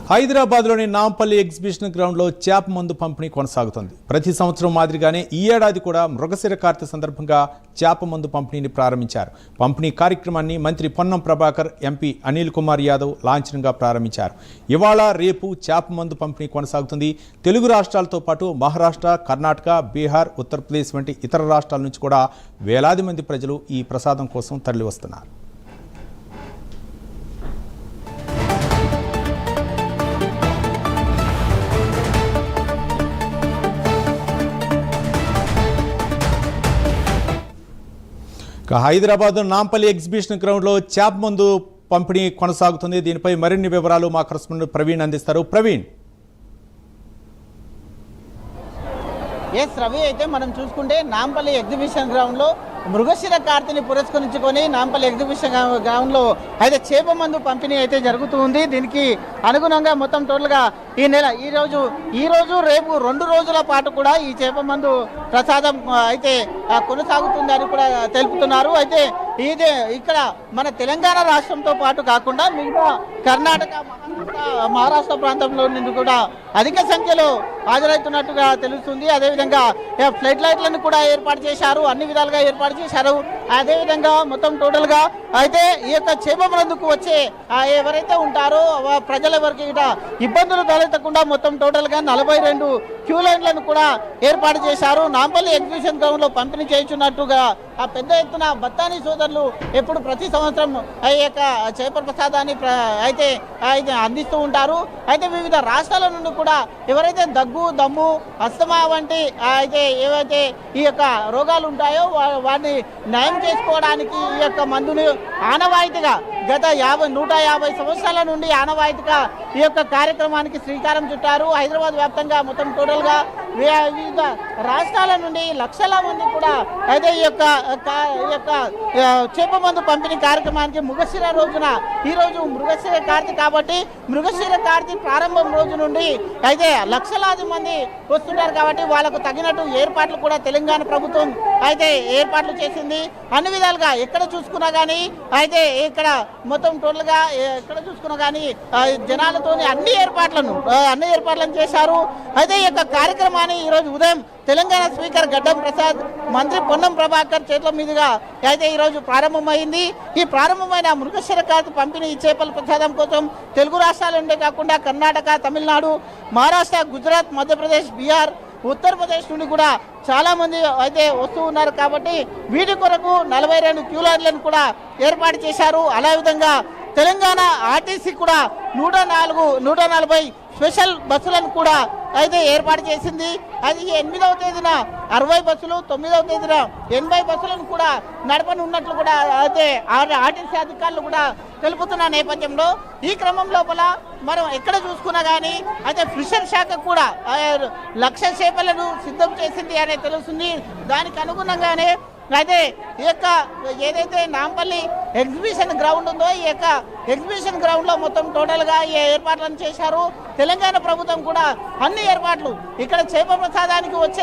హైదరాబాద్లోని నాంపల్లి ఎగ్జిబిషన్ గ్రౌండ్లో చేప మందు పంపిణీ కొనసాగుతుంది. ప్రతి సంవత్సరం మాదిరిగానే ఈ ఏడాది కూడా మృగశిర కార్తె సందర్భంగా చేప మందు పంపిణీని ప్రారంభించారు. పంపిణీ కార్యక్రమాన్ని మంత్రి పొన్నం ప్రభాకర్, ఎంపీ అనిల్ కుమార్ యాదవ్ లాంఛనంగా ప్రారంభించారు. ఇవాళ రేపు చేప మందు పంపిణీ కొనసాగుతుంది. తెలుగు రాష్ట్రాలతో పాటు మహారాష్ట్ర, కర్ణాటక, బీహార్, ఉత్తరప్రదేశ్ వంటి ఇతర రాష్ట్రాల నుంచి కూడా వేలాది మంది ప్రజలు ఈ ప్రసాదం కోసం తరలివస్తున్నారు. హైదరాబాద్ నాంపల్లి ఎగ్జిబిషన్ గ్రౌండ్లో చేప మందు పంపిణీ కొనసాగుతుంది. దీనిపై మరిన్ని వివరాలు మా కరెస్పాండెంట్ ప్రవీణ్ అందిస్తారు. ప్రవీణ్. రవి, అయితే మనం చూసుకుంటే నాంపల్లి ఎగ్జిబిషన్ గ్రౌండ్లో మృగశిర కార్తెని పురస్కరించుకొని నాంపల్లి ఎగ్జిబిషన్ గ్రౌండ్లో అయితే చేప మందు పంపిణీ అయితే జరుగుతూ ఉంది. దీనికి అనుగుణంగా మొత్తం టోటల్గా ఈ రోజు రేపు 2 రోజుల పాటు కూడా ఈ చేప మందు ప్రసాదం అయితే కొనసాగుతుంది అని కూడా తెలుపుతున్నారు. అయితే ఇదే ఇక్కడ మన తెలంగాణ రాష్ట్రంతో పాటు కాకుండా మిగతా కర్ణాటక, మహారాష్ట్ర ప్రాంతంలో నుండి కూడా అధిక సంఖ్యలో హాజరవుతున్నట్టుగా తెలుస్తుంది. అదేవిధంగా ఫ్లడ్ లైట్లను కూడా ఏర్పాటు చేశారు, అన్ని విధాలుగా ఏర్పాటు చేశారు. అదేవిధంగా మొత్తం టోటల్గా అయితే ఈ యొక్క చేప మందుకు వచ్చే ఎవరైతే ఉంటారో ప్రజల ఎవరికి ఇబ్బందులు తలెత్తకుండా మొత్తం టోటల్గా 42 క్యూ లైన్లను కూడా ఏర్పాటు చేశారు. నాంపల్లి ఎగ్జిబిషన్ గ్రౌండ్లో పంపిణీ చేస్తున్నట్టుగా ఆ పెద్ద ఎత్తున బత్తానీ సోదరులు ఎప్పుడు ప్రతి సంవత్సరం ఈ యొక్క చేపల ప్రసాదాన్ని అయితే అందిస్తూ ఉంటారు. అయితే వివిధ రాష్ట్రాల నుండి కూడా ఎవరైతే దగ్గు, దమ్ము, అస్తమా వంటి అయితే ఏవైతే ఈ యొక్క రోగాలు ఉంటాయో వాటిని నయం చేసుకోవడానికి ఈ యొక్క మందుని ఆనవాయితీగా గత 150 సంవత్సరాల నుండి ఆనవాయితీగా ఈ యొక్క కార్యక్రమానికి శ్రీకారం చుట్టారు. హైదరాబాద్ వ్యాప్తంగా మొత్తం టోటల్గా వివిధ రాష్ట్రాల నుండి లక్షల మంది కూడా అయితే ఈ యొక్క చేప మందు పంపిణీ కార్యక్రమానికి మృగశిర రోజున ఈరోజు మృగశిర కార్తె కాబట్టి మృగశిర కార్తె ప్రారంభం రోజు నుండి అయితే లక్షలాది మంది వస్తుంటారు. కాబట్టి వాళ్ళకు తగినట్టు ఏర్పాట్లు కూడా తెలంగాణ ప్రభుత్వం అయితే ఏర్పాట్లు చేసింది. అన్ని విధాలుగా ఎక్కడ చూసుకున్నా కానీ అయితే ఇక్కడ మొత్తం టోటల్గా ఎక్కడ చూసుకున్నా కానీ జనాలతోని అన్ని ఏర్పాట్లను చేశారు. అయితే ఈ యొక్క కార్యక్రమాన్ని ఈరోజు ఉదయం తెలంగాణ స్పీకర్ గడ్డం ప్రసాద్, మంత్రి పొన్నం ప్రభాకర్ చేతుల మీదుగా అయితే ఈరోజు ప్రారంభమైంది. ఈ ప్రారంభమైన మృగశిర కార్తె పంపిణీ చేపల ప్రసాదం కోసం తెలుగు రాష్ట్రాల నుండే కాకుండా కర్ణాటక, తమిళనాడు, మహారాష్ట్ర, గుజరాత్, మధ్యప్రదేశ్, బీహార్, ఉత్తరప్రదేశ్ నుండి కూడా చాలా మంది అయితే వస్తూ ఉన్నారు. కాబట్టి వీటి కొరకు 42 క్యూ లైన్లను కూడా ఏర్పాటు చేశారు. అలా విధంగా తెలంగాణ ఆర్టీసీ కూడా 140 స్పెషల్ బస్సులను కూడా అయితే ఏర్పాటు చేసింది. అది 8వ తేదీన 60 బస్సులు, 9వ తేదీన 80 బస్సులను కూడా నడపనున్నట్లు కూడా అయితే ఆర్టీసీ అధికారులు కూడా తెలుపుతున్న నేపథ్యంలో ఈ క్రమం లోపల మనం ఎక్కడ చూసుకున్నా కానీ అయితే ఫిషర్ శాఖ కూడా 1,00,000 చేపలను సిద్ధం చేసింది అనేది తెలుస్తుంది. దానికి అనుగుణంగానే అయితే ఈ యొక్క ఏదైతే నాంపల్లి ఎగ్జిబిషన్ గ్రౌండ్ ఉందో ఈ యొక్క ఎగ్జిబిషన్ గ్రౌండ్లో మొత్తం టోటల్గా ఈ ఏర్పాట్లను చేశారు. తెలంగాణ ప్రభుత్వం కూడా అన్ని ఏర్పాట్లు ఇక్కడ చేప ప్రసాదానికి వచ్చే